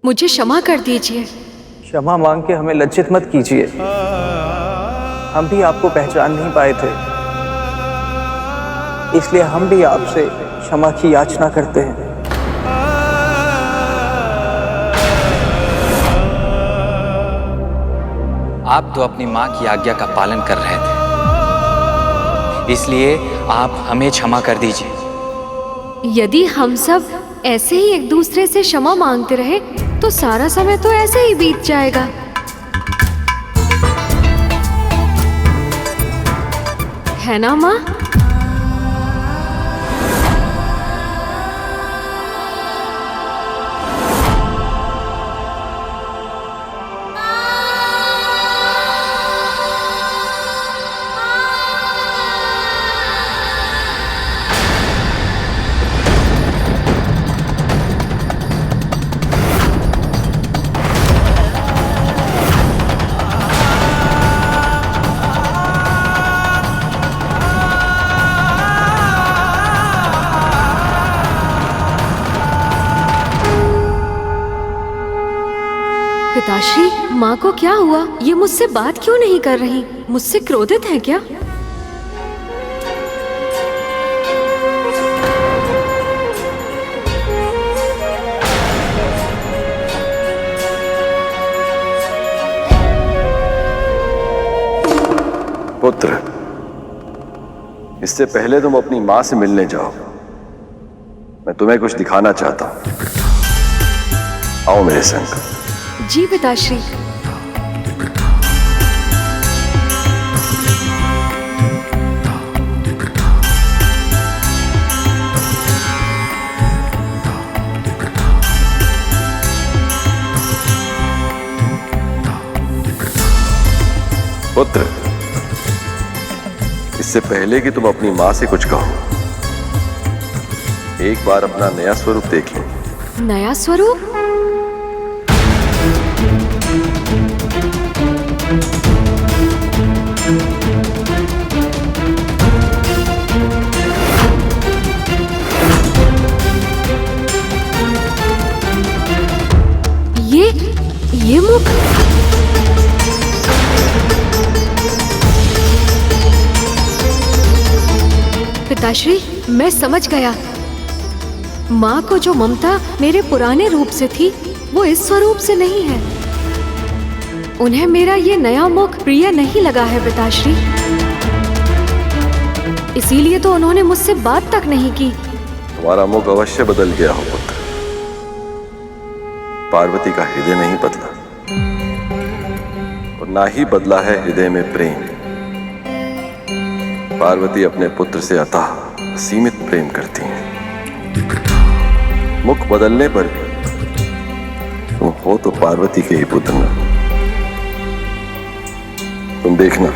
मुझे क्षमा कर दीजिए। क्षमा मांग के हमें लज्जित मत कीजिए। हम भी आपको पहचान नहीं पाए थे, इसलिए हम भी आपसे क्षमा की याचना करते हैं। आप तो अपनी माँ की आज्ञा का पालन कर रहे थे, इसलिए आप हमें क्षमा कर दीजिए। यदि हम सब ऐसे ही एक दूसरे से क्षमा मांगते रहे तो सारा समय तो ऐसे ही बीत जाएगा। है ना माँ? पिताश्री, माँ को क्या हुआ? ये मुझसे बात क्यों नहीं कर रही? मुझसे क्रोधित है क्या? पुत्र, इससे पहले तुम अपनी माँ से मिलने जाओ, मैं तुम्हें कुछ दिखाना चाहता हूं। आओ मेरे संग। जी पिताश्री। पुत्र, इससे पहले कि तुम अपनी माँ से कुछ कहो, एक बार अपना नया स्वरूप देख लो। नया स्वरूप? ये मुख? पिताश्री, मैं समझ गया। माँ को जो ममता मेरे पुराने रूप से थी, वो इस स्वरूप से नहीं है। उन्हें मेरा ये नया मुख प्रिय नहीं लगा है पिताश्री, इसीलिए तो उन्होंने मुझसे बात तक नहीं की। तुम्हारा मुख अवश्य बदल गया हो पुत्र, पार्वती का हृदय नहीं बदला, और ना ही बदला है हृदय में प्रेम। पार्वती अपने पुत्र से अथाह सीमित प्रेम करती हैं। मुख बदलने पर भी तुम हो तो पार्वती के ही पुत्र ना। तुम देखना,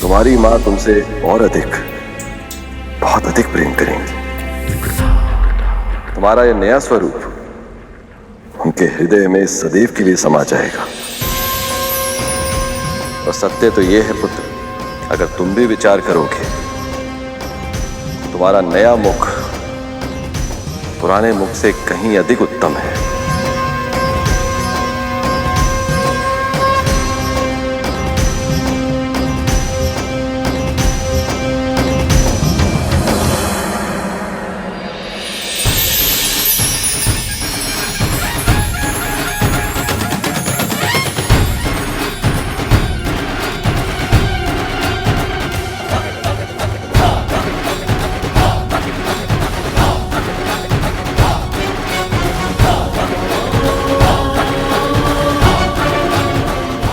तुम्हारी मां तुमसे और अधिक, बहुत अधिक प्रेम करेंगी। तुम्हारा यह नया स्वरूप उनके हृदय में सदैव के लिए समा जाएगा। और सत्य तो यह है पुत्र, अगर तुम भी विचार करोगे, तुम्हारा नया मुख पुराने मुख से कहीं अधिक उत्तम है।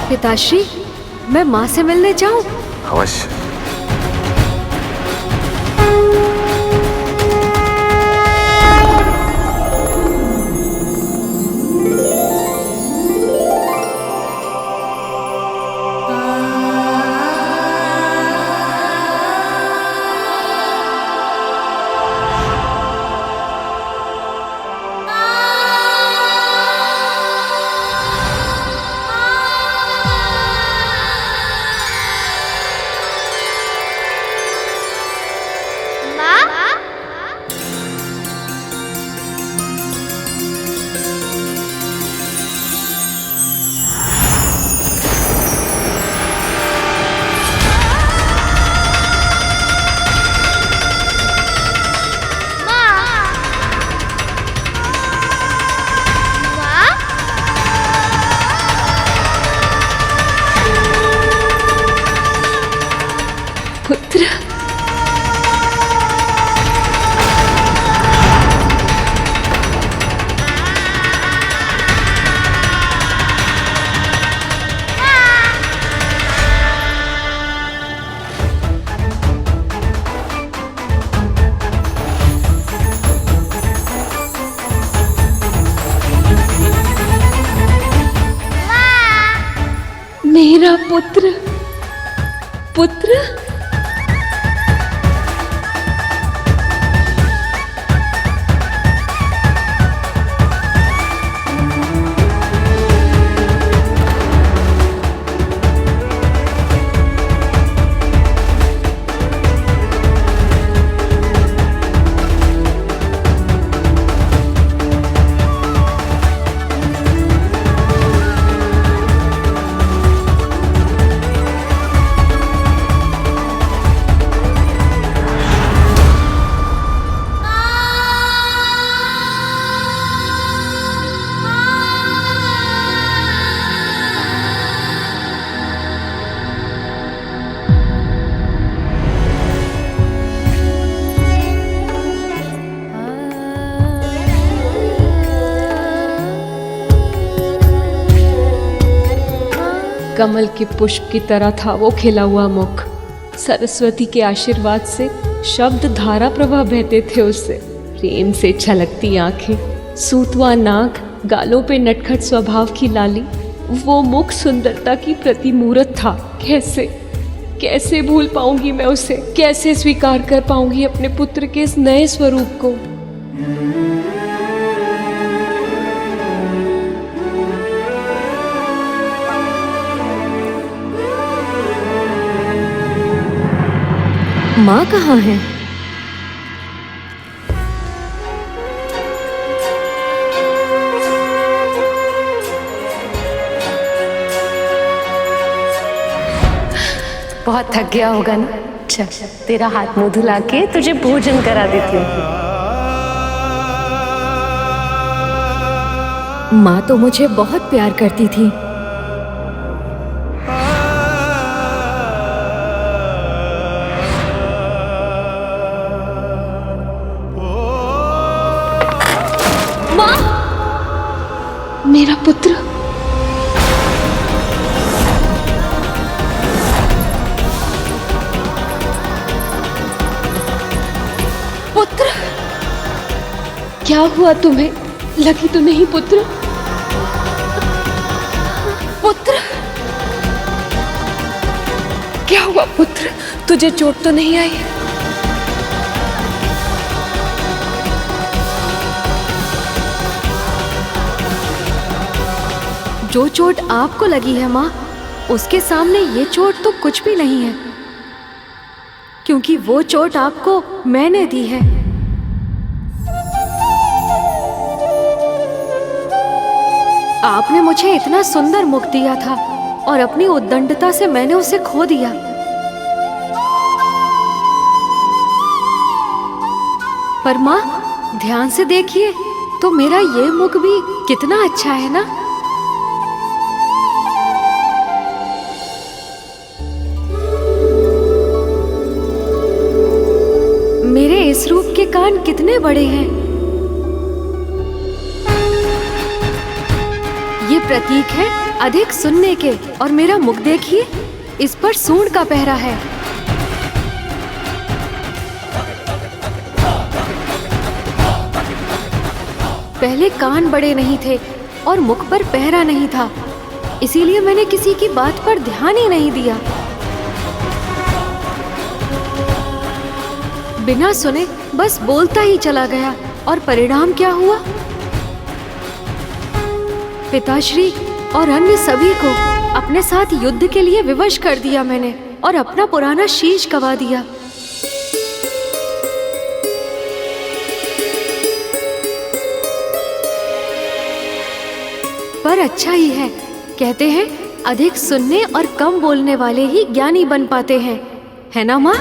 पिताश्री, मैं माँ से मिलने जाऊं? अवश्य। मेरा पुत्र, पुत्र। कमल के पुष्प की तरह था वो खिला हुआ मुख। सरस्वती के आशीर्वाद से शब्द धारा प्रवाह बहते थे उससे। प्रेम से छलकती आंखें, सूतवा नाक, गालों पे नटखट स्वभाव की लाली, वो मुख सुंदरता की प्रतिमूर्त था। कैसे कैसे भूल पाऊंगी मैं उसे, कैसे स्वीकार कर पाऊंगी अपने पुत्र के इस नए स्वरूप को। माँ कहाँ है? बहुत थक गया होगा ना? चल तेरा हाथ मुंह धुला के तुझे भोजन करा देती हूँ। माँ तो मुझे बहुत प्यार करती थी। मेरा पुत्र, पुत्र, क्या हुआ तुम्हें? लगी तो नहीं पुत्र? पुत्र, क्या हुआ पुत्र? तुझे चोट तो नहीं आई? जो चोट आपको लगी है माँ, उसके सामने ये चोट तो कुछ भी नहीं है, क्योंकि वो चोट आपको मैंने दी है। आपने मुझे इतना सुंदर मुख दिया था और अपनी उद्दंडता से मैंने उसे खो दिया। पर माँ, ध्यान से देखिए तो मेरा ये मुख भी कितना अच्छा है ना। मेरे इस रूप के कान कितने बड़े हैं। ये प्रतीक है अधिक सुनने के। और मेरा मुख देखिए, इस पर सूंड का पहरा है। पहले कान बड़े नहीं थे और मुख पर पहरा नहीं था, इसीलिए मैंने किसी की बात पर ध्यान ही नहीं दिया। बिना सुने बस बोलता ही चला गया और परिणाम क्या हुआ? पिताश्री और अन्य सभी को अपने साथ युद्ध के लिए विवश कर दिया मैंने और अपना पुराना शीश गवा दिया। पर अच्छा ही है, कहते हैं अधिक सुनने और कम बोलने वाले ही ज्ञानी बन पाते हैं, है ना माँ?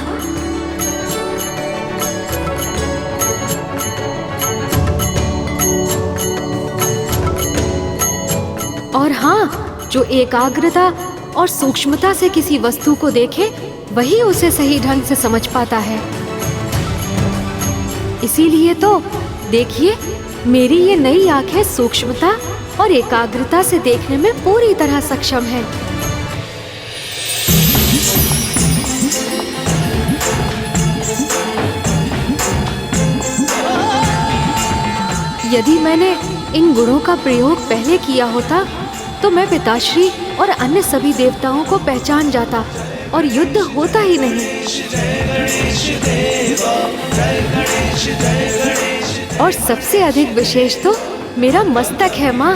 और हाँ, जो एकाग्रता और सूक्ष्मता से किसी वस्तु को देखे, वही उसे सही ढंग से समझ पाता है। इसीलिए तो देखिए, मेरी ये नई आंखें सूक्ष्मता और एकाग्रता से देखने में पूरी तरह सक्षम है। यदि मैंने इन गुणों का प्रयोग पहले किया होता तो मैं पिताश्री और अन्य सभी देवताओं को पहचान जाता और युद्ध होता ही नहीं। और सबसे अधिक विशेष तो मेरा मस्तक है माँ।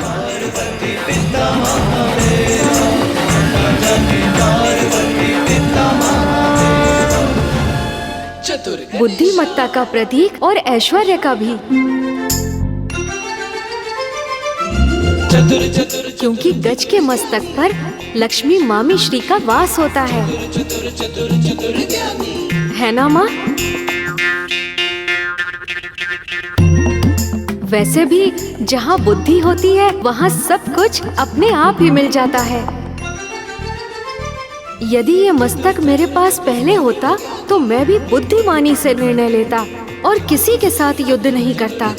बुद्धिमत्ता का प्रतीक और ऐश्वर्य का भी, क्योंकि गज के मस्तक पर लक्ष्मी मामी श्री का वास होता है ना माँ? वैसे भी जहाँ बुद्धि होती है वहाँ सब कुछ अपने आप ही मिल जाता है। यदि ये मस्तक मेरे पास पहले होता तो मैं भी बुद्धिमानी से निर्णय लेता और किसी के साथ युद्ध नहीं करता।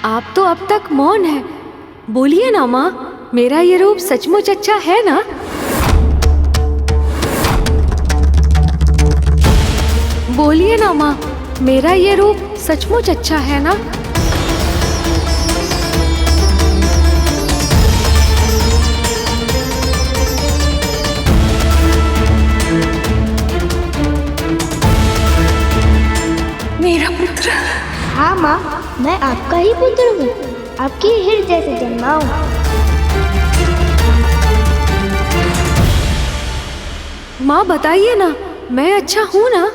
आप तो अब तक मौन है, बोलिए ना माँ, मेरा ये रूप सचमुच अच्छा है ना? बोलिए ना माँ, मेरा ये रूप सचमुच अच्छा है ना? मेरा पुत्र। हाँ माँ, मैं आपका ही पुत्र हूँ, आपके हृदय से जन्मा हूँ। माँ बताइए ना, मैं अच्छा हूँ ना?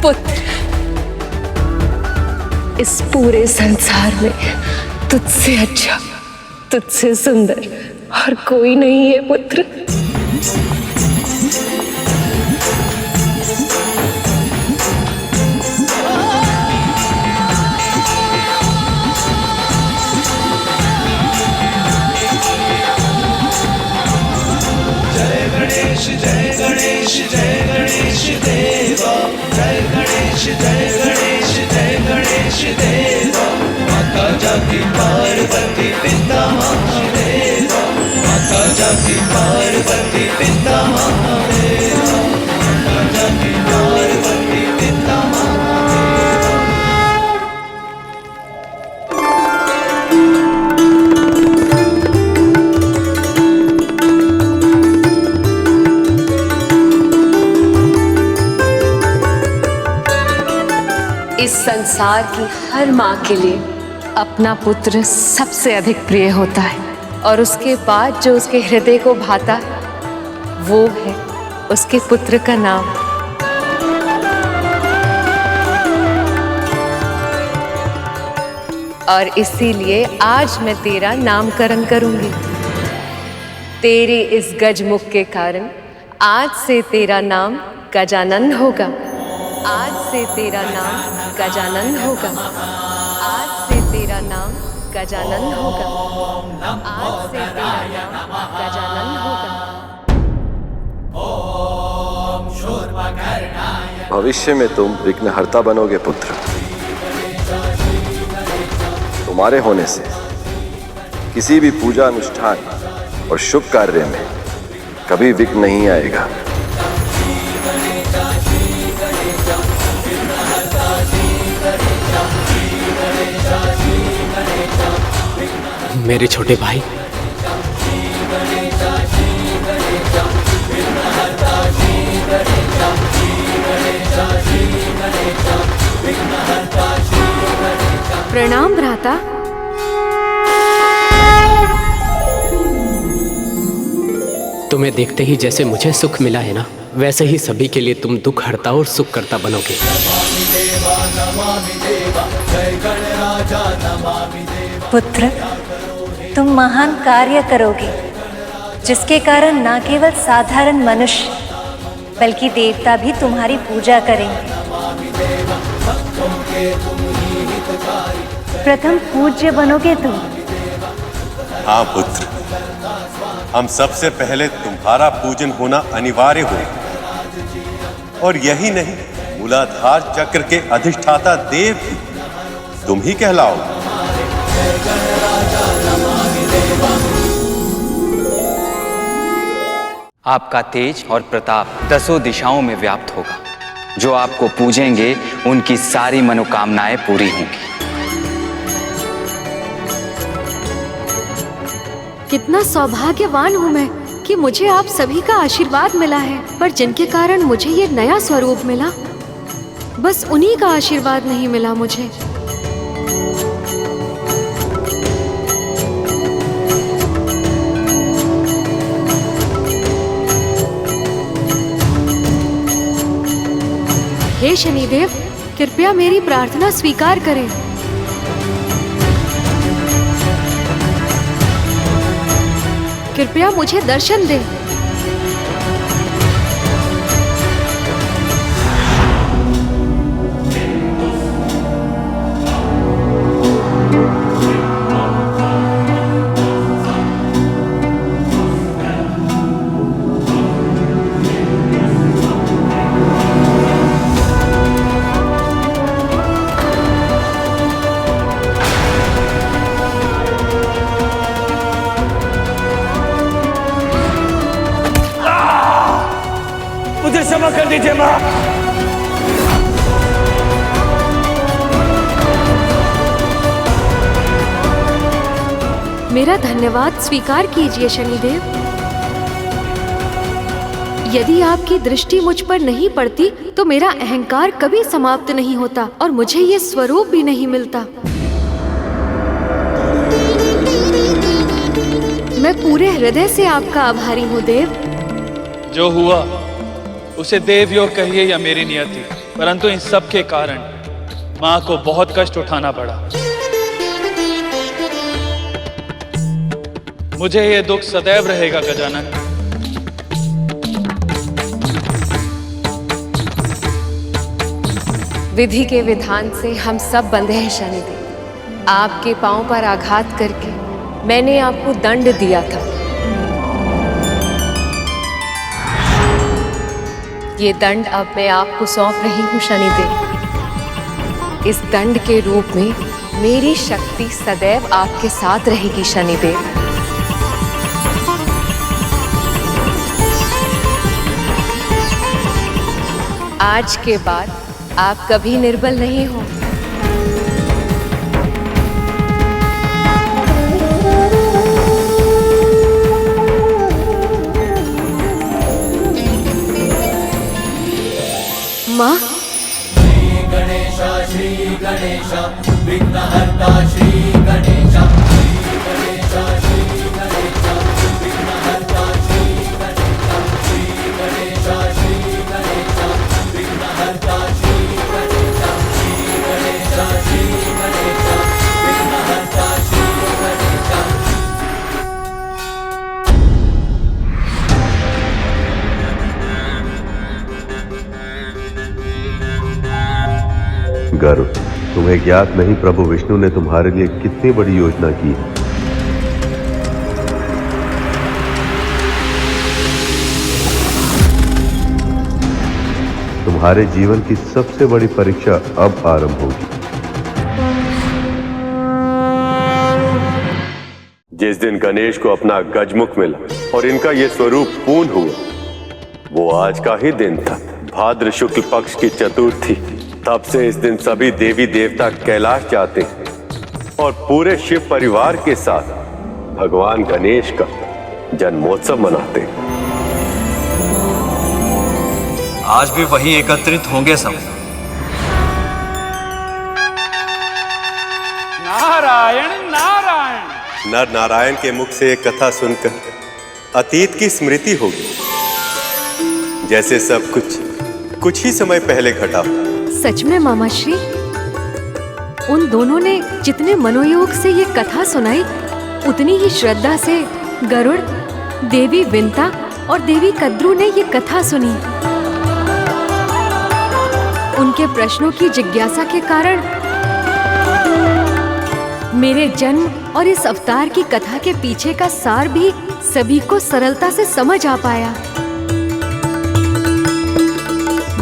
पुत्र, इस पूरे संसार में तुझसे अच्छा, तुझसे सुंदर और कोई नहीं है पुत्र। जय गणेश जय गणेश जय गणेश देवा, जय गणेश जय गणेश जय गणेश देवा। माता जाति पार्वती पिता महादेवा, माता जाति पार्वती पिता महादेवा, माता जाति पार्वती पिता महादेवा। इस संसार की हर माँ के लिए अपना पुत्र सबसे अधिक प्रिय होता है, और उसके बाद जो उसके हृदय को भाता वो है उसके पुत्र का नाम। और इसीलिए आज मैं तेरा नामकरण करूंगी। तेरे इस गजमुख के कारण आज से तेरा नाम गजानन होगा। आज से तेरा नाम गजानन होगा। आज से तेरा नाम गजानन होगा। आज से तेरा नाम गजानन होगा। भविष्य में तुम विघ्नहर्ता बनोगे पुत्र। तुम्हारे होने से किसी भी पूजा अनुष्ठान और शुभ कार्य में कभी विघ्न नहीं आएगा। मेरे छोटे भाई, प्रणाम भ्राता। तुम्हें देखते ही जैसे मुझे सुख मिला है ना, वैसे ही सभी के लिए तुम दुख हरता और सुख करता बनोगे। पुत्र, तुम महान कार्य करोगे जिसके कारण न केवल साधारण मनुष्य बल्कि देवता भी तुम्हारी पूजा करेंगे। प्रथम पूज्य बनोगे तुम। हाँ पुत्र, हम सबसे पहले तुम्हारा पूजन होना अनिवार्य होगा। और यही नहीं, मूलाधार चक्र के अधिष्ठाता देव भी तुम ही कहलाओ। आपका तेज और प्रताप 10 दिशाओं में व्याप्त होगा। जो आपको पूजेंगे उनकी सारी मनोकामनाएं पूरी होंगी। कितना सौभाग्यवान हूँ मैं कि मुझे आप सभी का आशीर्वाद मिला है। पर जिनके कारण मुझे ये नया स्वरूप मिला, बस उन्हीं का आशीर्वाद नहीं मिला मुझे। हे शनिदेव, कृपया मेरी प्रार्थना स्वीकार करें। कृपया मुझे दर्शन दें। मुझे क्षमा कर दीजिए माँ। मेरा धन्यवाद स्वीकार कीजिए शनिदेव। यदि आपकी दृष्टि मुझ पर नहीं पड़ती तो मेरा अहंकार कभी समाप्त नहीं होता और मुझे ये स्वरूप भी नहीं मिलता। मैं पूरे हृदय से आपका आभारी हूँ देव। जो हुआ उसे देव योग कहिए या मेरी नियति, परंतु इन सब के कारण माँ को बहुत कष्ट उठाना पड़ा। मुझे ये दुख सदैव रहेगा गजानन। विधि के विधान से हम सब बंधे हैं शनिदेव। आपके पांव पर आघात करके मैंने आपको दंड दिया था। ये दंड अब मैं आपको सौंप रही हूँ शनिदेव। इस दंड के रूप में मेरी शक्ति सदैव आपके साथ रहेगी शनिदेव। आज के बाद आप कभी निर्बल नहीं हो। माँ, श्री गणेश विघ्नहर्ता श्री गणेश, श्री गणेश विघ्नहर्ता श्री गणेश, श्री गणेश विघ्नहर्ता श्री गणेश, श्री गणेश विघ्नहर्ता श्री गणेश। गरुड़, तुम्हें ज्ञात नहीं प्रभु विष्णु ने तुम्हारे लिए कितनी बड़ी योजना की है। तुम्हारे जीवन की सबसे बड़ी परीक्षा अब आरंभ होगी। जिस दिन गणेश को अपना गजमुख मिला और इनका ये स्वरूप पूर्ण हुआ, वो आज का ही दिन था। भाद्र शुक्ल पक्ष की चतुर्थी। तब से इस दिन सभी देवी देवता कैलाश जाते हैं और पूरे शिव परिवार के साथ भगवान गणेश का जन्मोत्सव मनाते हैं। आज भी वहीं एकत्रित होंगे सब। नारायण नारायण। नर नारायण के मुख से एक कथा सुनकर अतीत की स्मृति होगी, जैसे सब कुछ ही समय पहले घटा। सच में मामा श्री, उन दोनों ने जितने मनोयोग से ये कथा सुनाई, उतनी ही श्रद्धा से गरुड़ देवी विंता और देवी कद्रू ने ये कथा सुनी। उनके प्रश्नों की जिज्ञासा के कारण मेरे जन्म और इस अवतार की कथा के पीछे का सार भी सभी को सरलता से समझ आ पाया,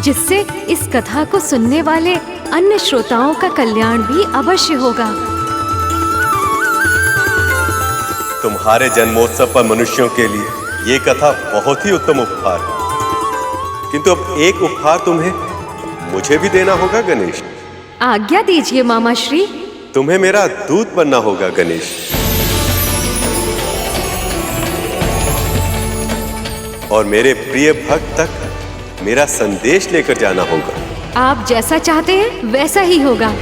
जिससे इस कथा को सुनने वाले अन्य श्रोताओं का कल्याण भी अवश्य होगा। तुम्हारे जन्मोत्सव पर मनुष्यों के लिए ये कथा बहुत ही उत्तम उपहार है, किंतु अब एक उपहार तुम्हें मुझे भी देना होगा गणेश। आज्ञा दीजिए मामा श्री। तुम्हें मेरा दूत बनना होगा गणेश, और मेरे प्रिय भक्त तक मेरा संदेश लेकर जाना होगा। आप जैसा चाहते हैं वैसा ही होगा।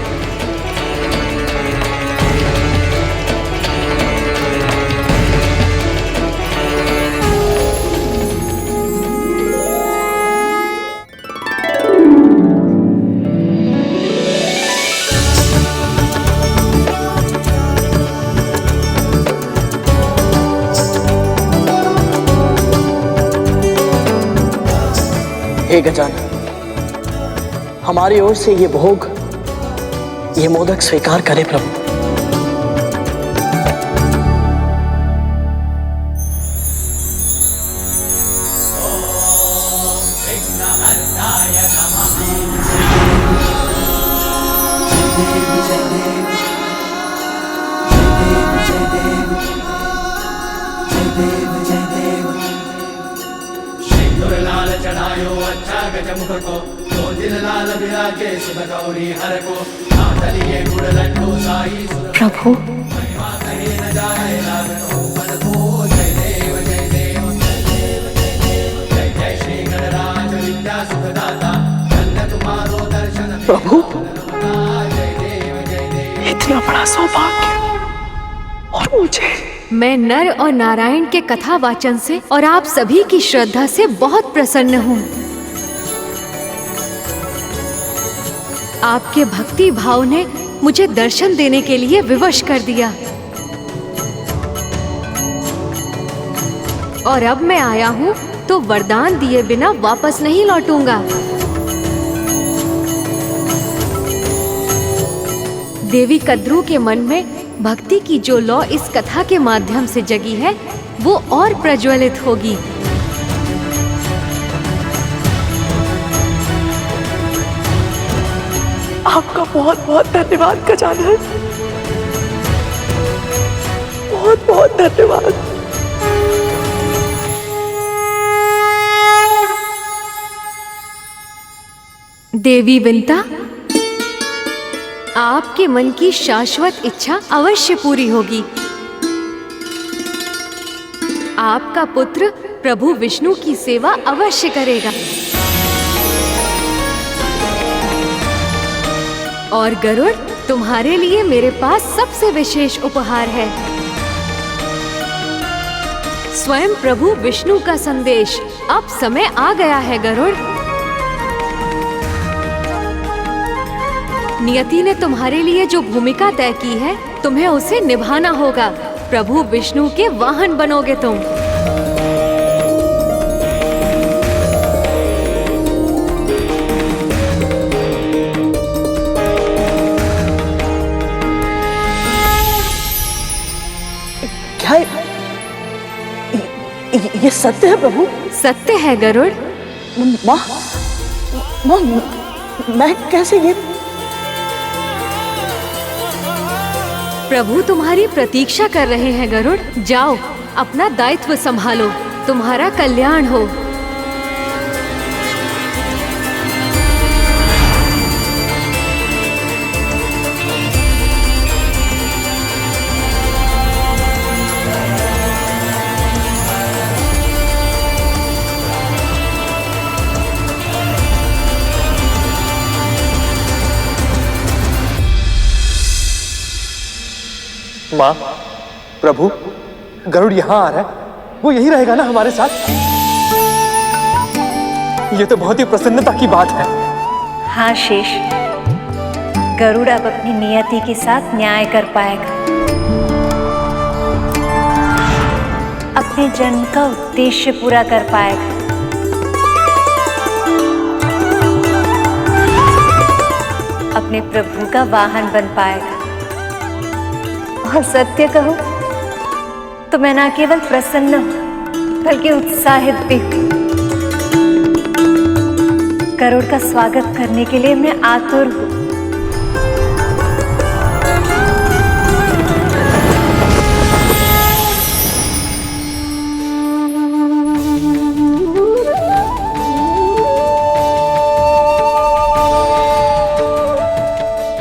हे गजानन, हमारी ओर से ये भोग, ये मोदक स्वीकार करें प्रभु। प्रभु, प्रभु, इतना बड़ा सौभाग्य और मुझे। मैं नर और नारायण के कथा वाचन से और आप सभी की श्रद्धा से बहुत प्रसन्न हूँ। आपके भक्ति भाव ने मुझे दर्शन देने के लिए विवश कर दिया, और अब मैं आया हूँ तो वरदान दिए बिना वापस नहीं लौटूंगा। देवी कद्रू के मन में भक्ति की जो लौ इस कथा के माध्यम से जगी है, वो और प्रज्वलित होगी। आपका बहुत बहुत धन्यवाद गजानन, बहुत बहुत धन्यवाद। देवी विंता, आपके मन की शाश्वत इच्छा अवश्य पूरी होगी। आपका पुत्र प्रभु विष्णु की सेवा अवश्य करेगा। और गरुड़, तुम्हारे लिए मेरे पास सबसे विशेष उपहार है। स्वयं प्रभु विष्णु का संदेश। अब समय आ गया है गरुड़। नियति ने तुम्हारे लिए जो भूमिका तय की है, तुम्हें उसे निभाना होगा। प्रभु विष्णु के वाहन बनोगे तुम। क्या ये सत्य है प्रभु? सत्य है गरुड़। माँ, मैं कैसे ये? प्रभु तुम्हारी प्रतीक्षा कर रहे हैं गरुड़। जाओ, अपना दायित्व संभालो। तुम्हारा कल्याण हो। माँ, प्रभु, गरुड़ यहाँ आ रहा है। वो यही रहेगा ना हमारे साथ? ये तो बहुत ही प्रसन्नता की बात है। हाँ शेष, गरुड़ अब अपनी नियति के साथ न्याय कर पाएगा। अब अपने जन्म का उद्देश्य पूरा कर पाएगा। अपने प्रभु का वाहन बन पाएगा। और सत्य कहूं तो मैं ना केवल प्रसन्न हूं बल्कि उत्साहित भी हूं। गरुड़ का स्वागत करने के लिए मैं आतुर हूं।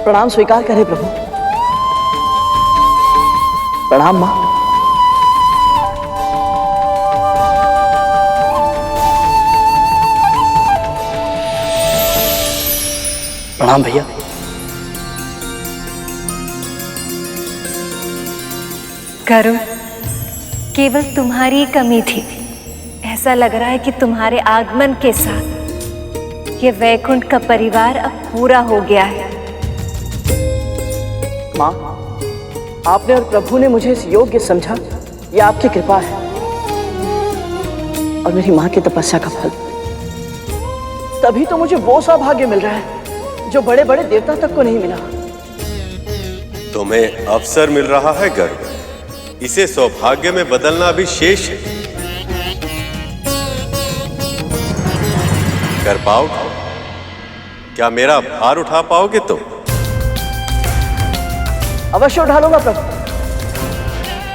प्रणाम स्वीकार करें प्रभु। प्रणाम मां। प्रणाम भैया। गरुड़, केवल तुम्हारी ही कमी थी। ऐसा लग रहा है कि तुम्हारे आगमन के साथ ये वैकुंठ का परिवार अब पूरा हो गया है। मां, आपने और प्रभु ने मुझे इस योग्य समझा, ये आपकी कृपा है और मेरी मां की तपस्या का फल। तभी तो मुझे वो सौभाग्य मिल रहा है जो बड़े बड़े देवता तक को नहीं मिला। तुम्हें अवसर मिल रहा है गरुड़, इसे सौभाग्य में बदलना भी शेष है। कर पाओगे? क्या मेरा भार उठा पाओगे तुम? अवश्य उठा लूंगा प्रभु।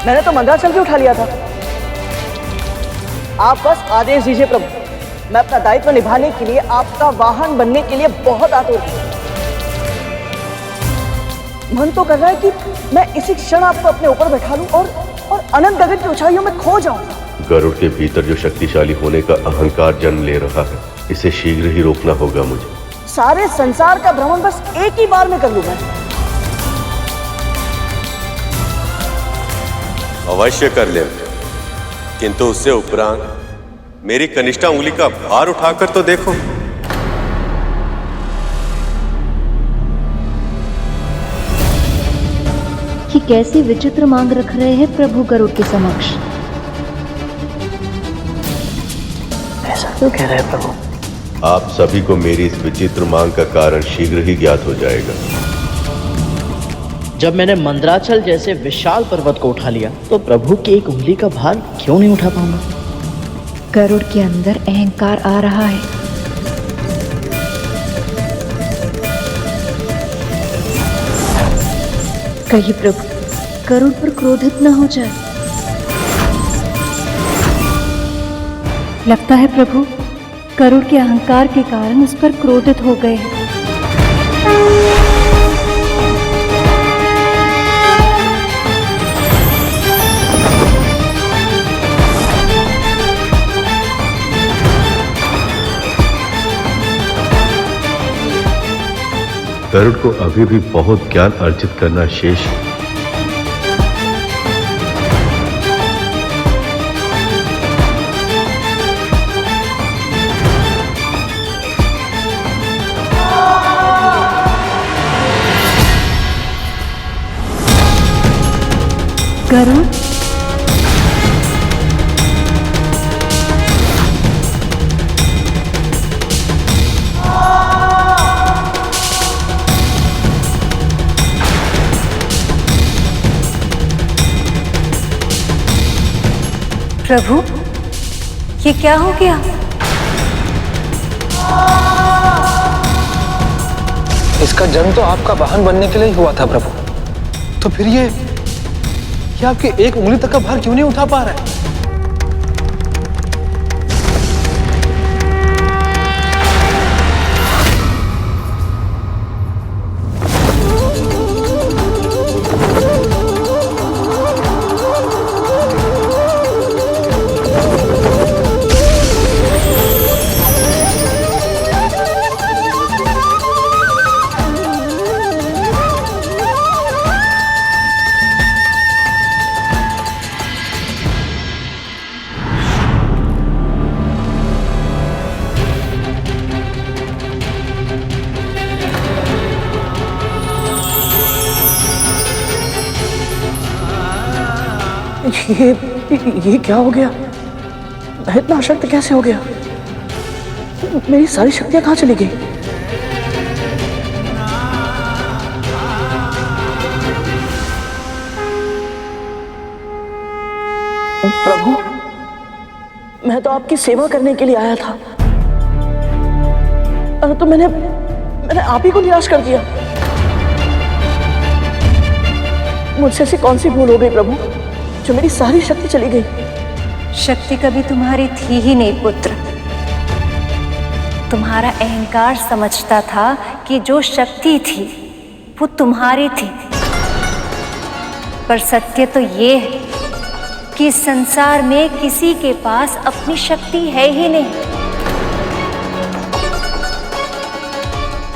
मैंने तो मंदराचल भी उठा लिया था। आप बस आदेश दीजिए प्रभु। मैं अपना दायित्व निभाने के लिए, आपका वाहन बनने के लिए बहुत आतुर हूं। मन तो कर रहा है कि मैं इसी क्षण आपको अपने ऊपर बैठा लूं और अनंत गगन की ऊंचाइयों में खो जाऊं। गरुड़ के भीतर जो शक्तिशाली होने का अहंकार जन्म ले रहा है, इसे शीघ्र ही रोकना होगा मुझे। सारे संसार का भ्रमण बस एक ही बार में कर लूंगा। अवश्य कर ले, किंतु उससे उपरांत मेरी कनिष्ठा उंगली का भार उठाकर तो देखो। कि कैसी विचित्र मांग रख रहे हैं प्रभु गरुड़ के समक्ष। ऐसा क्यों कह रहे हैं प्रभु? आप सभी को मेरी इस विचित्र मांग का कारण शीघ्र ही ज्ञात हो जाएगा। जब मैंने मंदराचल जैसे विशाल पर्वत को उठा लिया, तो प्रभु की एक उंगली का भार क्यों नहीं उठा पाऊंगा? गरुड़ के अंदर अहंकार आ रहा है। कहीं प्रभु गरुड़ पर क्रोधित न हो जाए। लगता है प्रभु गरुड़ के अहंकार के कारण उस पर क्रोधित हो गए हैं। गरुड़ को अभी भी बहुत ज्ञान अर्जित करना शेष है। गरुड़, प्रभु, ये क्या हो गया? इसका जन्म तो आपका वाहन बनने के लिए ही हुआ था प्रभु। तो फिर ये आपकी एक उंगली तक का भार क्यों नहीं उठा पा रहा है? ये क्या हो गया? मैं इतना अशक्त कैसे हो गया? मेरी सारी शक्तियां कहाँ चली गई? प्रभु, मैं तो आपकी सेवा करने के लिए आया था, तो मैंने आप ही को निराश कर दिया। मुझसे ऐसी कौन सी भूल हो गई प्रभु, जो मेरी सारी शक्ति चली गई? शक्ति कभी तुम्हारी थी ही नहीं पुत्र। तुम्हारा अहंकार समझता था कि जो शक्ति थी वो तुम्हारी थी, पर सत्य तो ये है कि संसार में किसी के पास अपनी शक्ति है ही नहीं।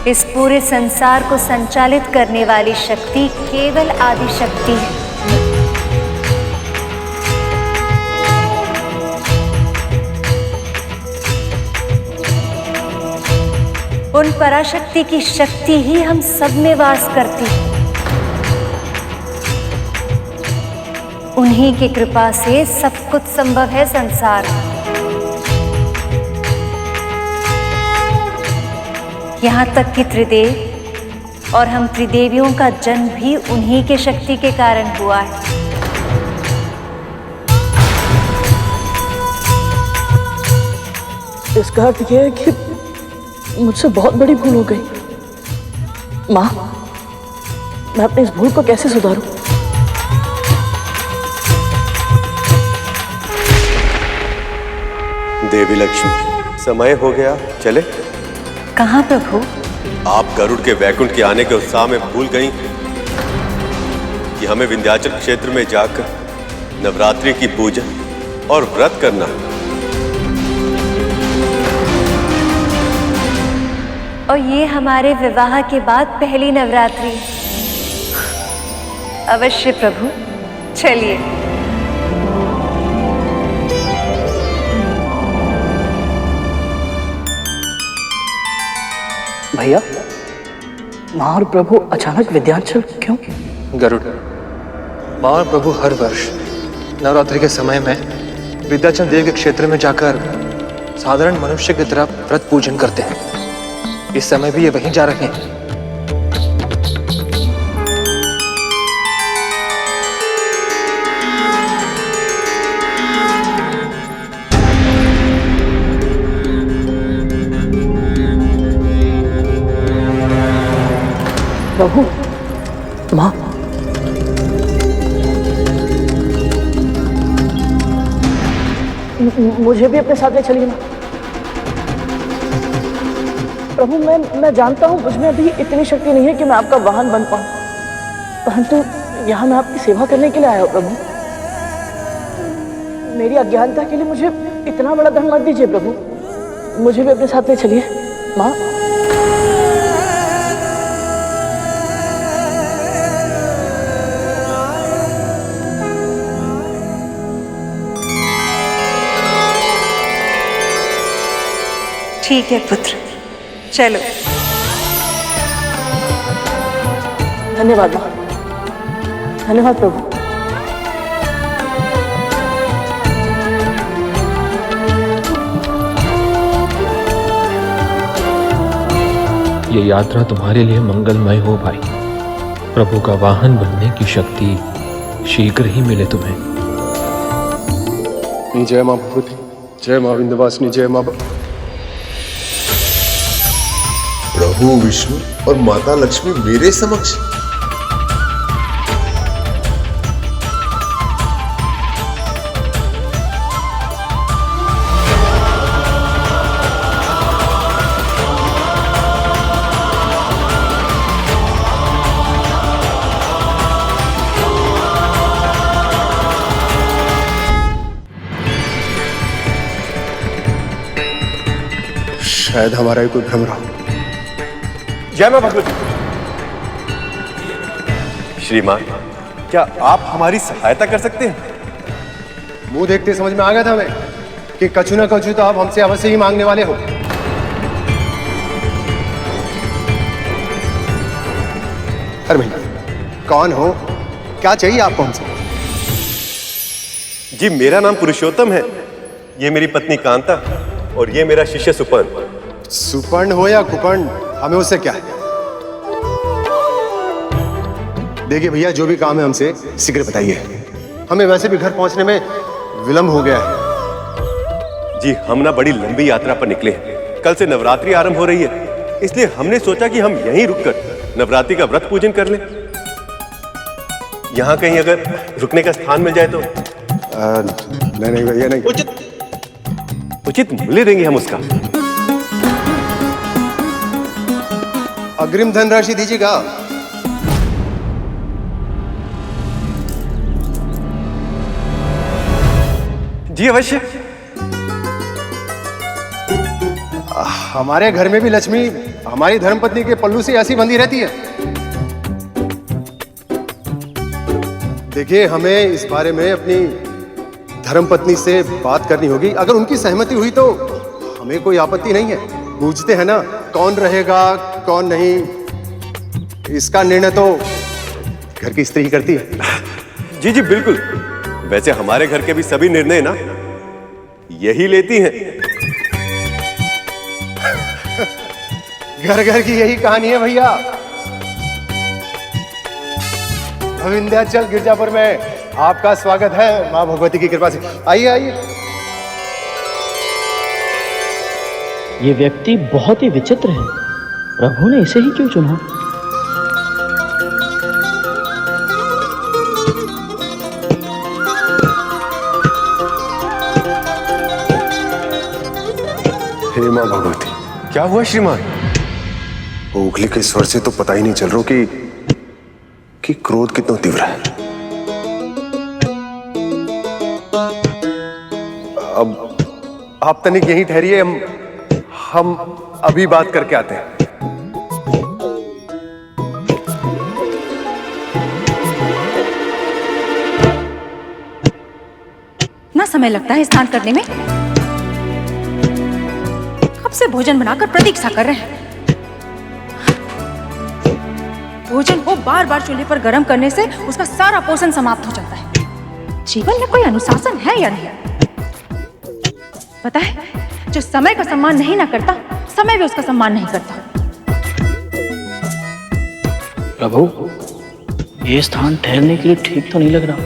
इस पूरे संसार को संचालित करने वाली शक्ति केवल आदि शक्ति है। उन पराशक्ति की शक्ति ही हम सब में वास करती है। उन्हीं की कृपा से सब कुछ संभव है संसार। यहाँ तक कि त्रिदेव और हम त्रिदेवियों का जन्म भी उन्हीं के शक्ति के कारण हुआ है। इसका अर्थ यह है कि मुझसे बहुत बड़ी भूल हो गई। माँ, मैं अपनी इस भूल को कैसे सुधारूं? देवी लक्ष्मी, समय हो गया, चले। कहाँ प्रभु? आप गरुड़ के वैकुंठ के आने के उत्साह में भूल गई कि हमें विंध्याचल क्षेत्र में जाकर नवरात्रि की पूजा और व्रत करना है। और ये हमारे विवाह के बाद पहली नवरात्रि। अवश्य प्रभु, चलिए। भैया, माँ और प्रभु अचानक विंध्याचल क्यों? गरुड़, माँ और प्रभु हर वर्ष नवरात्रि के समय में विंध्याचल देव के क्षेत्र में जाकर साधारण मनुष्य की तरह व्रत पूजन करते हैं। इस समय भी ये वहीं जा रहे हैं। प्रभु, माँ, मुझे भी अपने साथ ले चलिए ना। प्रभु, मैं जानता हूँ मुझ में अभी इतनी शक्ति नहीं है कि मैं आपका वाहन बन पाऊँ, परंतु यहाँ मैं आपकी सेवा करने के लिए आया हूँ। प्रभु, मेरी अज्ञानता के लिए मुझे इतना बड़ा दंड मत दीजिए। प्रभु, मुझे भी अपने साथ ले चलिए। माँ, ठीक है पुत्र, चलो। धन्यवाद माँ, धन्यवाद प्रभु। ये यात्रा तुम्हारे लिए मंगलमय हो भाई। प्रभु का वाहन बनने की शक्ति शीघ्र ही मिले तुम्हें। जय मां भगवती, जय मां विंध्यवासिनी, जय मां। प्रभु विष्णु और माता लक्ष्मी मेरे समक्ष। शायद हमारा ही कोई भ्रम रहा। जय मां भगवती। श्रीमान, क्या आप हमारी सहायता कर सकते हैं? मुंह देखते समझ में आ गया था हमें कि कछु ना कछु तो आप हमसे अवश्य ही मांगने वाले हो। अरे भैया, कौन हो, क्या चाहिए आपको हमसे? जी मेरा नाम पुरुषोत्तम है, ये मेरी पत्नी कांता और ये मेरा शिष्य सुपर्ण। सुपर्ण हो या कुपर्ण, हमें उससे क्या है? देखिए भैया, जो भी काम है हमसे शीघ्र बताइए, हमें वैसे भी घर पहुंचने में विलंब हो गया है। जी हम ना बड़ी लंबी यात्रा पर निकले हैं, कल से नवरात्रि आरंभ हो रही है, इसलिए हमने सोचा कि हम यहीं रुककर नवरात्रि का व्रत पूजन कर लें। यहाँ कहीं अगर रुकने का स्थान मिल जाए तो? नहीं भैया नहीं। उचित मूल्य देंगे हम उसका। अग्रिम धनराशि दीजिएगा। जी अवश्य। हमारे घर में भी लक्ष्मी हमारी धर्मपत्नी के पल्लू से ऐसी बंधी रहती है। देखिए, हमें इस बारे में अपनी धर्मपत्नी से बात करनी होगी। अगर उनकी सहमति हुई तो हमें कोई आपत्ति नहीं है। पूछते हैं ना, कौन रहेगा कौन नहीं, इसका निर्णय तो घर की स्त्री ही करती है। जी जी बिल्कुल, वैसे हमारे घर के भी सभी निर्णय ना यही लेती हैं। घर घर की यही कहानी है भैया। विंध्याचल गिरजापुर में आपका स्वागत है मां भगवती की कृपा से। आइए आइए। ये व्यक्ति बहुत ही विचित्र है, प्रभु ने इसे ही क्यों चुना? हे मां भगवती। क्या हुआ श्रीमान? उंगली के स्वर से तो पता ही नहीं चल रहा कि क्रोध कितना तीव्र है। अब आप तनिक यहीं ठहरिए, हम अभी बात करके आते हैं। ना समय लगता है स्नान करने में, कब से भोजन बनाकर प्रतीक्षा कर रहे हैं। भोजन को बार बार चूल्हे पर गर्म करने से उसका सारा पोषण समाप्त हो जाता है। जीवन में कोई अनुशासन है या नहीं? पता है, जो समय का सम्मान नहीं ना करता, समय भी उसका सम्मान नहीं करता। प्रभु, ये स्थान ठहरने के लिए ठीक तो नहीं लग रहा।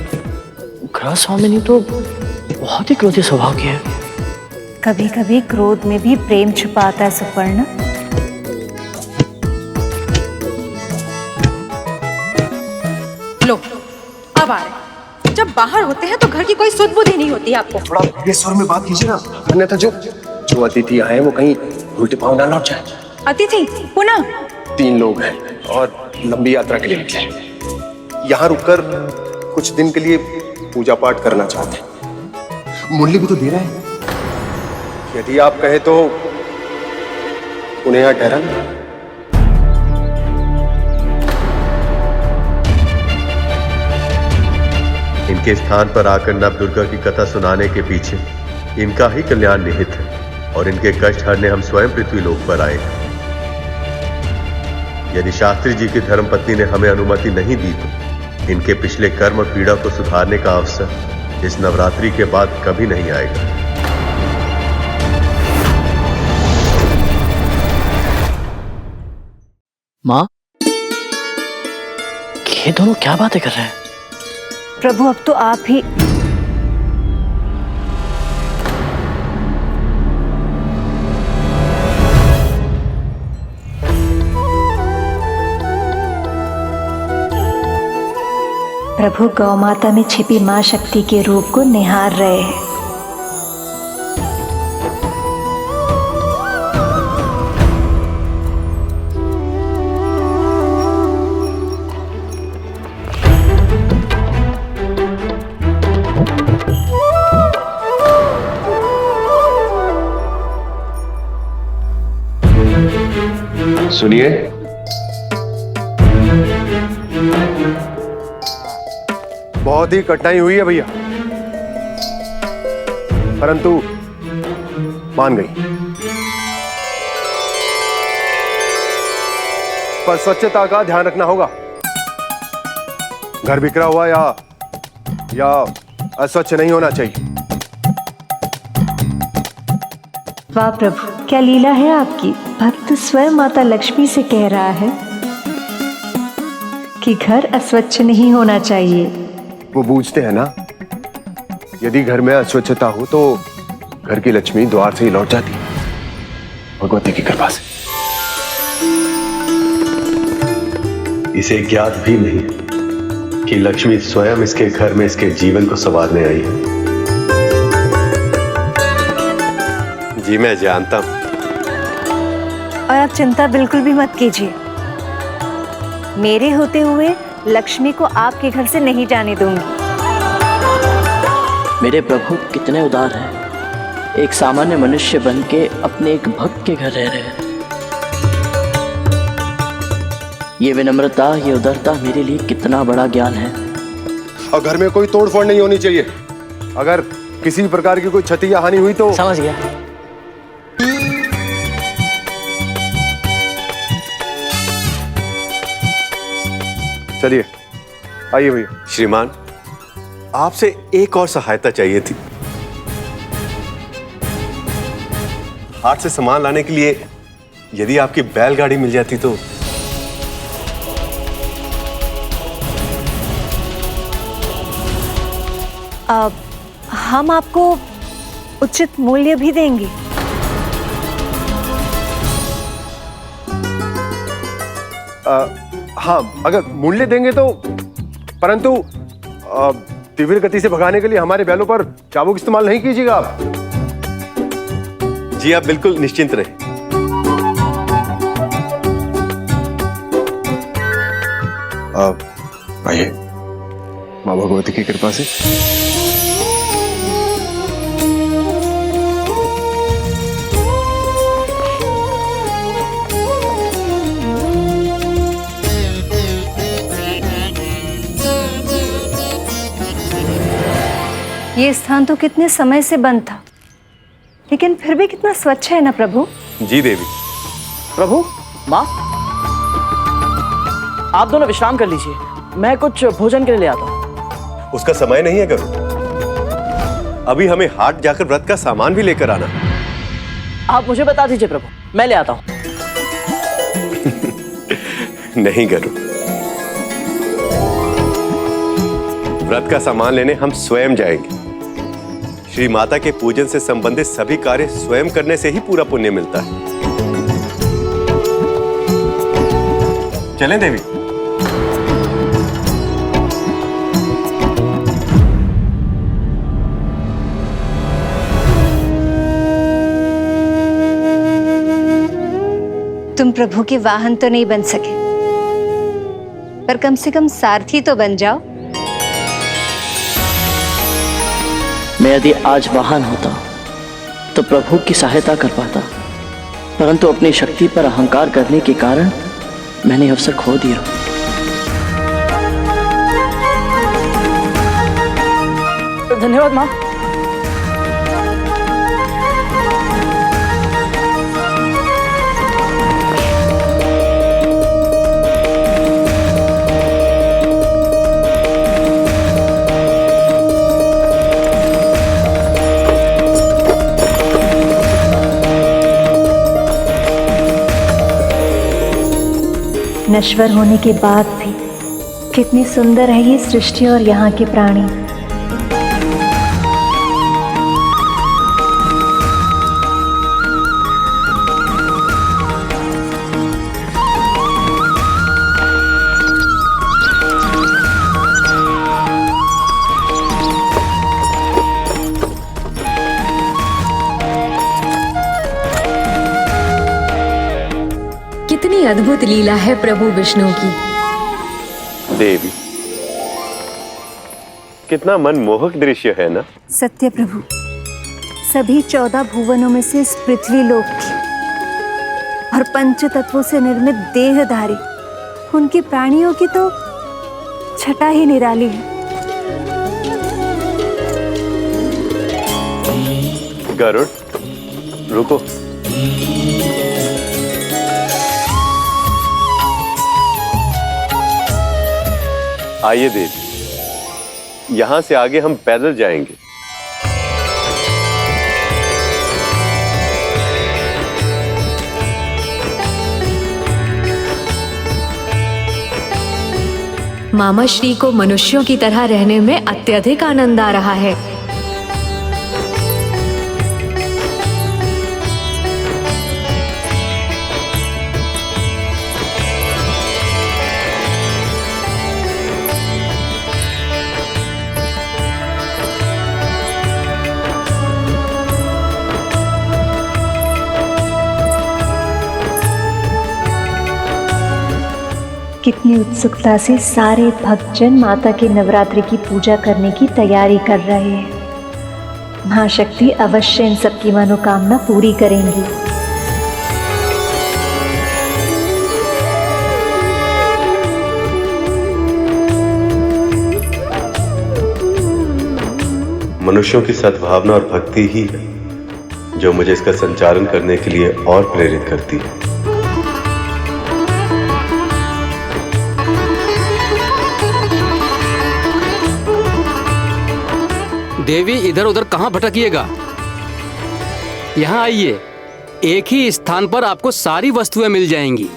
ग्रह स्वामिनी तो बहुत ही क्रोधी स्वभाव की है। कभी कभी क्रोध में भी प्रेम छुपाता है सुपर्ण। लो, अब आ रहे। जब बाहर होते हैं तो घर की कोई सुध बुद्धि नहीं होती आपको। थोड़ा धीरे स्वर में बात कीजिए ना, अन्यथा जो अतिथि आए वो कहीं उल्टे पांव ना लौट जाए। अतिथि पुनः? 3 लोग हैं और लंबी यात्रा के लिए निकले। यहाँ रुककर कुछ दिन के लिए पूजा पाठ करना चाहते हैं। मूल्य भी तो दे रहे हैं। यदि आप कहें तो उन्हें यहाँ ठहराना। इनके स्थान पर आकर नव दुर्गा की कथा सुनाने के पीछे इनका ही कल्याण निहित है और इनके कष्ट हरने हम स्वयं पृथ्वी लोक पर आए हैं। यदि शास्त्री जी की धर्मपत्नी ने हमें अनुमति नहीं दी तो इनके पिछले कर्म और पीड़ा को सुधारने का अवसर इस नवरात्रि के बाद कभी नहीं आएगा। माँ, ये दोनों क्या बातें कर रहे हैं? प्रभु, अब तो आप ही। प्रभु गौ माता में छिपी मां शक्ति के रूप को निहार रहे हैं। सुनिए, बहुत ही कठिनाई हुई है भैया, परंतु मान गई। पर स्वच्छता का ध्यान रखना होगा। घर बिखरा हुआ या अस्वच्छ नहीं होना चाहिए। वाह प्रभु, क्या लीला है आपकी। भक्त स्वयं माता लक्ष्मी से कह रहा है कि घर अस्वच्छ नहीं होना चाहिए। वो बूझते हैं ना, यदि घर में अस्वच्छता हो तो घर की लक्ष्मी द्वार से ही लौट जाती है, भगवती की कृपा से। इसे ज्ञात भी नहीं कि लक्ष्मी स्वयं इसके घर में इसके जीवन को संवारने आई है। जी मैं जानता हूं। और आप चिंता बिल्कुल भी मत कीजिए, मेरे होते हुए लक्ष्मी को आपके घर से नहीं जाने दूंगी। मेरे प्रभु कितने उदार हैं, एक सामान्य मनुष्य बन के अपने एक भक्त के घर रह रहे हैं। ये विनम्रता, ये उदारता मेरे लिए कितना बड़ा ज्ञान है। और घर में कोई तोड़फोड़ नहीं होनी चाहिए। अगर किसी प्रकार की कोई क्षति या हानि हुई तो समझ गया। चलिए आइए भैया। श्रीमान, आपसे एक और सहायता चाहिए थी। हाट से सामान लाने के लिए यदि आपकी बैलगाड़ी मिल जाती तो। हम आपको उचित मूल्य भी देंगे। हाँ, अगर मूल्य देंगे तो, परंतु तीव्र गति से भगाने के लिए हमारे बैलों पर चाबुक इस्तेमाल नहीं कीजिएगा आप। जी आप बिल्कुल निश्चिंत रहें। आइए, माँ भगवती की कृपा से। ये स्थान तो कितने समय से बंद था, लेकिन फिर भी कितना स्वच्छ है ना प्रभु। जी देवी। प्रभु, माँ, आप दोनों विश्राम कर लीजिए, मैं कुछ भोजन के लिए ले आता हूँ। उसका समय नहीं है गरुड़, अभी हमें हाट जाकर व्रत का सामान भी लेकर आना। आप मुझे बता दीजिए प्रभु, मैं ले आता हूँ। नहीं गरुड़, व्रत का सामान लेने हम स्वयं जाएंगे। श्री माता के पूजन से संबंधित सभी कार्य स्वयं करने से ही पूरा पुण्य मिलता है। चलें देवी। तुम प्रभु के वाहन तो नहीं बन सके, पर कम से कम सारथी तो बन जाओ। मैं यदि आज वाहन होता तो प्रभु की सहायता कर पाता, परंतु अपनी शक्ति पर अहंकार करने के कारण मैंने अवसर खो दिया। धन्यवाद माँ। नश्वर होने के बाद भी कितनी सुंदर है ये सृष्टि और यहाँ के प्राणी। कितनी अद्भुत लीला है प्रभु विष्णु की। देवी, कितना मनमोहक दृश्य है ना। सत्य प्रभु, सभी 14 भुवनों में से इस पृथ्वी लोक की और पंच तत्वों से निर्मित देहधारी उनके प्राणियों की तो छटा ही निराली है। गरुड़, रुको। आइए देवी, यहां से आगे हम पैदल जाएंगे। मामा श्री को मनुष्यों की तरह रहने में अत्यधिक आनंद आ रहा है। कितनी उत्सुकता से सारे भक्तजन माता के नवरात्रि की पूजा करने की तैयारी कर रहे हैं। मां शक्ति अवश्य इन सबकी मनोकामना पूरी करेंगी। मनुष्यों की सद्भावना और भक्ति ही है जो मुझे इसका संचालन करने के लिए और प्रेरित करती है। देवी इधर उधर कहाँ भटकिएगा, यहाँ आइए। एक ही स्थान पर आपको सारी वस्तुएं मिल जाएंगी।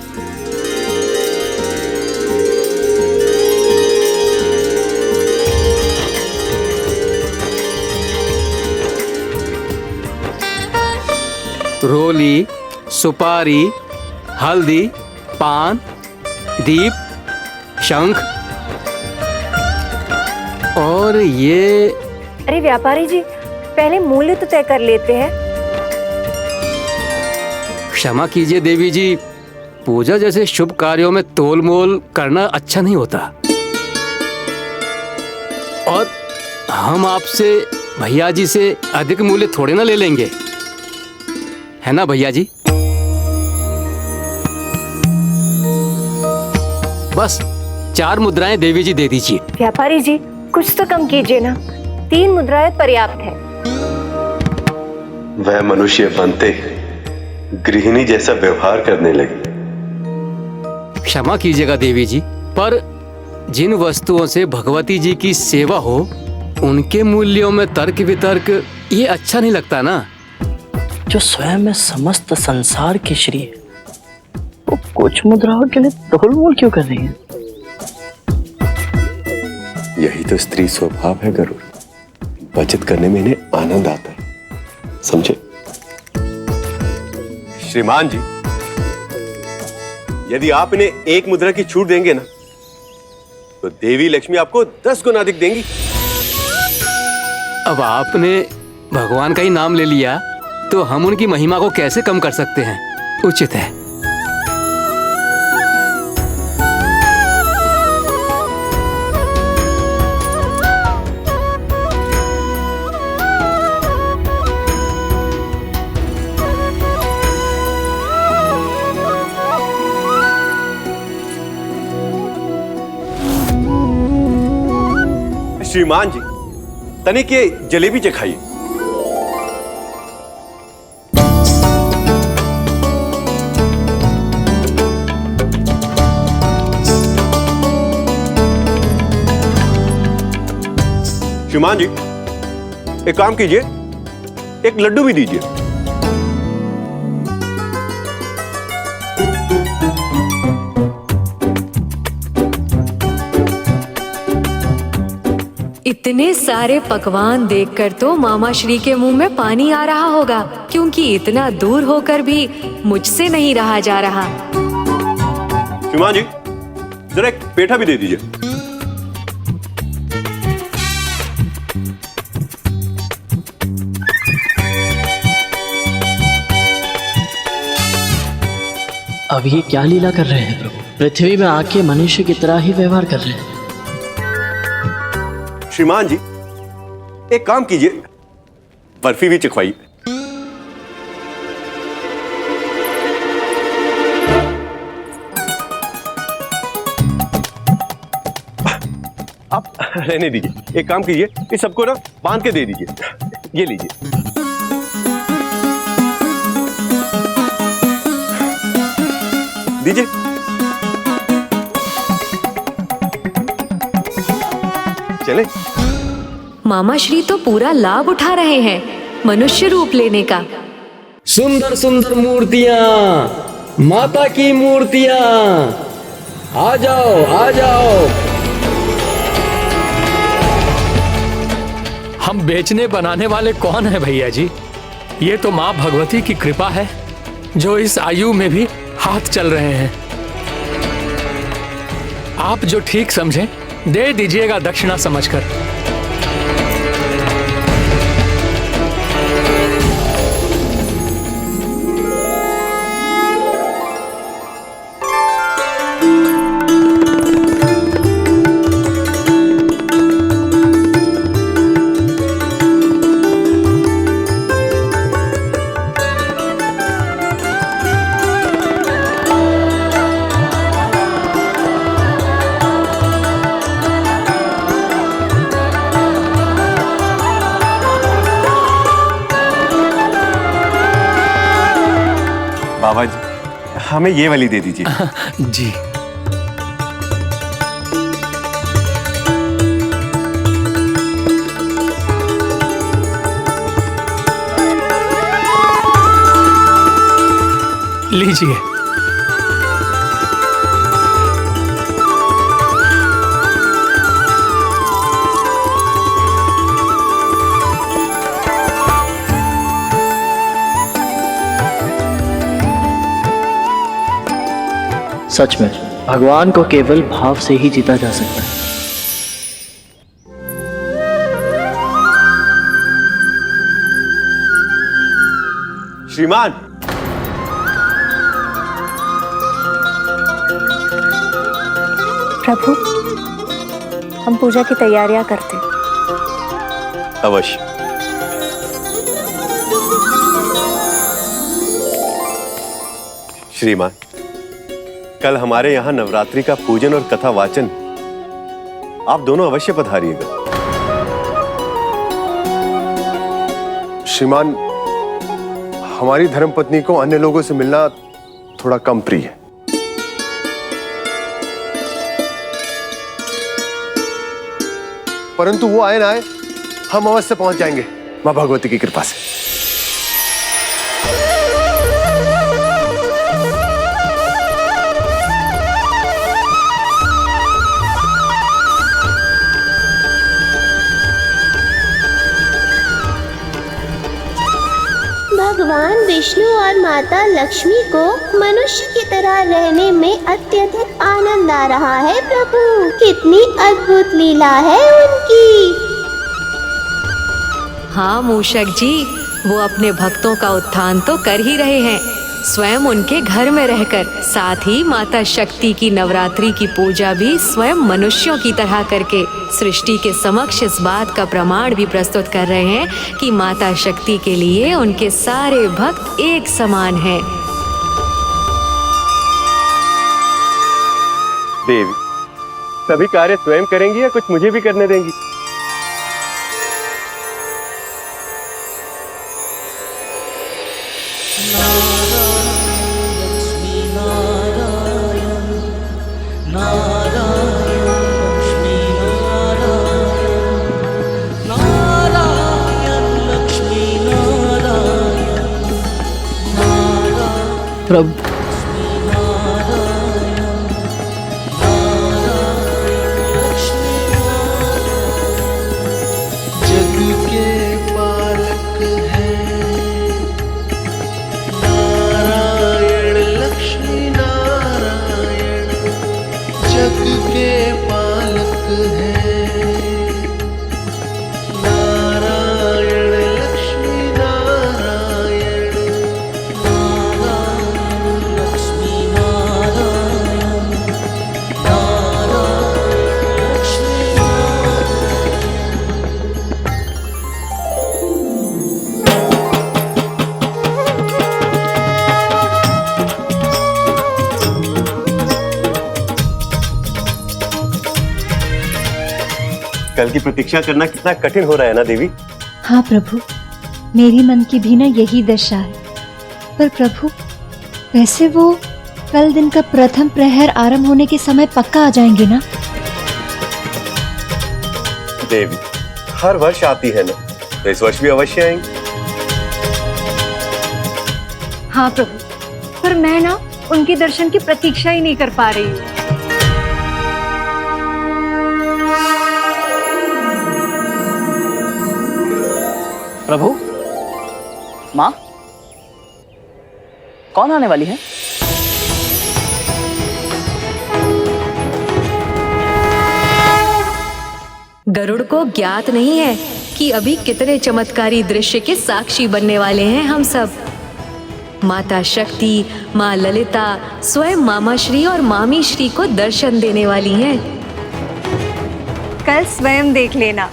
रोली, सुपारी, हल्दी, पान, दीप, शंख और ये। अरे व्यापारी जी, पहले मूल्य तो तय कर लेते हैं। क्षमा कीजिए देवी जी, पूजा जैसे शुभ कार्यों में तोल मोल करना अच्छा नहीं होता। और हम आपसे भैया जी से अधिक मूल्य थोड़े ना ले लेंगे, है ना भैया जी? बस 4 मुद्राएं देवी जी दे दीजिए। व्यापारी जी, कुछ तो कम कीजिए ना, 3 मुद्राएं पर्याप्त है। वह मनुष्य बनते गृहिणी जैसा व्यवहार करने लगी। क्षमा कीजिएगा देवी जी, पर जिन वस्तुओं से भगवती जी की सेवा हो उनके मूल्यों में तर्क वितर्क ये अच्छा नहीं लगता ना। जो स्वयं में समस्त संसार की श्री है, वो कुछ मुद्राओं के लिए तोल मोल क्यों कर रही है? यही तो स्त्री स्वभाव है गरुड़, बचत करने में इन्हें आनंद आता है, समझे? श्रीमान जी, यदि आप इन्हें 1 मुद्रा की छूट देंगे ना, तो देवी लक्ष्मी आपको 10 गुना अधिक देंगी। अब आपने भगवान का ही नाम ले लिया तो हम उनकी महिमा को कैसे कम कर सकते हैं? उचित है। श्रीमान जी, तनिक ये जलेबी चखाइए। श्रीमान जी, एक काम कीजिए, एक लड्डू भी दीजिए। इतने सारे पकवान देखकर तो मामा श्री के मुंह में पानी आ रहा होगा, क्योंकि इतना दूर होकर भी मुझसे नहीं रहा जा रहा। श्रीमान जी, जरा एक पेठा भी दे दीजिए। अब ये क्या लीला कर रहे हैं प्रभु? पृथ्वी में आके मनुष्य की तरह ही व्यवहार कर रहे हैं। श्रीमान जी, एक काम कीजिए, बर्फी भी चखवाइए। आप रहने दीजिए, एक काम कीजिए, इस सबको ना बांध के दे दीजिए। ये लीजिए। दीजिए। चले। मामा श्री तो पूरा लाभ उठा रहे हैं मनुष्य रूप लेने का। सुंदर सुंदर मूर्तियां, माता की मूर्तियां, आ जाओ आ जाओ। हम बेचने बनाने वाले कौन है भैया जी? ये तो माँ भगवती की कृपा है जो इस आयु में भी हाथ चल रहे हैं। आप जो ठीक समझें दे दीजिएगा दक्षिणा समझकर। बाबा जी हमें ये वाली दे दीजिए। जी लीजिए। सच में भगवान को केवल भाव से ही जीता जा सकता है। श्रीमान, प्रभु, हम पूजा की तैयारियां करते। अवश्य। श्रीमान, कल हमारे यहाँ नवरात्रि का पूजन और कथा वाचन, आप दोनों अवश्य पधारिएगा। श्रीमान, हमारी धर्मपत्नी को अन्य लोगों से मिलना थोड़ा कम प्रिय है। परंतु वो आए ना आए, हम अवश्य पहुंच जाएंगे मां भगवती की कृपा से। भगवान विष्णु और माता लक्ष्मी को मनुष्य की तरह रहने में अत्यधिक आनंद आ रहा है। प्रभु, कितनी अद्भुत लीला है उनकी। हाँ मूषक जी, वो अपने भक्तों का उत्थान तो कर ही रहे हैं, स्वयं उनके घर में रहकर। साथ ही माता शक्ति की नवरात्रि की पूजा भी स्वयं मनुष्यों की तरह करके सृष्टि के समक्ष इस बात का प्रमाण भी प्रस्तुत कर रहे हैं कि माता शक्ति के लिए उनके सारे भक्त एक समान हैं। देवी, सभी कार्य स्वयं करेंगी या कुछ मुझे भी करने देंगी? प्रभु, जग के पालक हैं नारायण, लक्ष्मी नारायण। जग के पालक हैं नारायण, लक्ष्मी नारायण। कल की प्रतीक्षा करना कितना कठिन हो रहा है ना देवी? हाँ प्रभु, मेरी मन की भी ना यही दशा है। पर प्रभु, वैसे वो कल दिन का प्रथम प्रहर आरंभ होने के समय पक्का आ जाएंगे ना? देवी, हर वर्ष आती है ना, तो इस वर्ष भी अवश्य आएंगी। हाँ प्रभु, पर मैं ना उनके दर्शन की प्रतीक्षा ही नहीं कर पा रही हूँ। प्रभु, माँ, कौन आने वाली है? गरुड़ को ज्ञात नहीं है कि अभी कितने चमत्कारी दृश्य के साक्षी बनने वाले हैं हम सब। माता शक्ति, माँ ललिता स्वयं मामा श्री और मामी श्री को दर्शन देने वाली हैं। कल स्वयं देख लेना।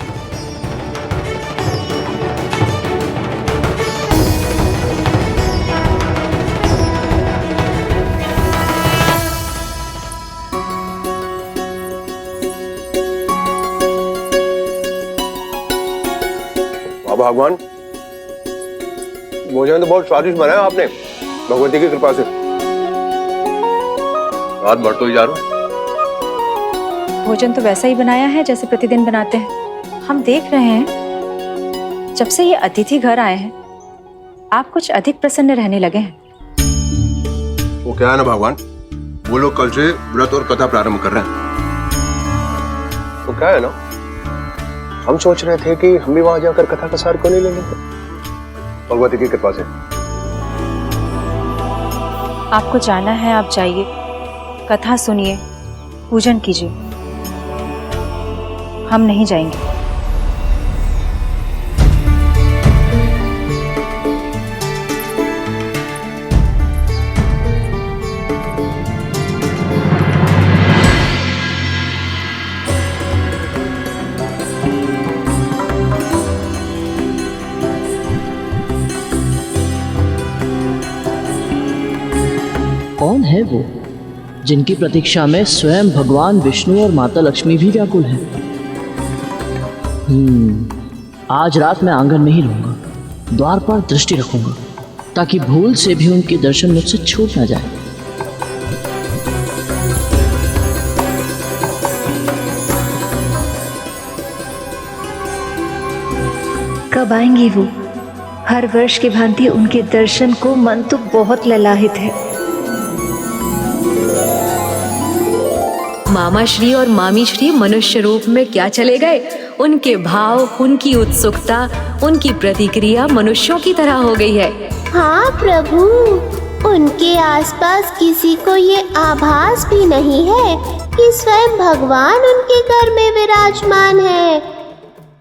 भगवान, भोजन तो बहुत स्वादिष्ट बनाया आपने, भगवती की कृपा से। रात भर तो ही जा रहा हूं। भोजन तो वैसा ही बनाया है जैसे प्रतिदिन बनाते हैं। हम देख रहे हैं जब से ये अतिथि घर आए हैं आप कुछ अधिक प्रसन्न रहने लगे हैं। वो क्या है ना भगवान, वो लोग कल से व्रत और कथा प्रारंभ कर रहे हैं। तो क्या है ना, हम सोच रहे थे कि हम भी वहां जाकर कथा का सार क्यों नहीं ले लेते, भगवती की कृपा से। आपको जाना है आप जाइए, कथा सुनिए, पूजन कीजिए। हम नहीं जाएंगे। कौन है वो जिनकी प्रतीक्षा में स्वयं भगवान विष्णु और माता लक्ष्मी भी व्याकुल हैं? आज रात मैं आंगन में ही रहूंगा, द्वार पर दृष्टि रखूंगा ताकि भूल से भी उनके दर्शन मुझसे छूट ना जाए। कब आएंगी वो? हर वर्ष की भांति उनके दर्शन को मन तो बहुत ललाहित है। मामा श्री और मामी श्री मनुष्य रूप में क्या चले गए? उनके भाव, उनकी उत्सुकता, उनकी प्रतिक्रिया मनुष्यों की तरह हो गई है। हाँ प्रभु, उनके आसपास किसी को ये आभास भी नहीं है कि स्वयं भगवान उनके घर में विराजमान है।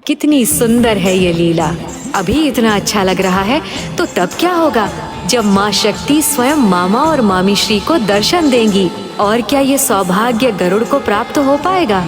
कितनी सुंदर है ये लीला। अभी इतना अच्छा लग रहा है तो तब क्या होगा जब माँ शक्ति स्वयं मामा और मामी श्री को दर्शन देंगी। और क्या ये सौभाग्य गरुड़ को प्राप्त हो पाएगा?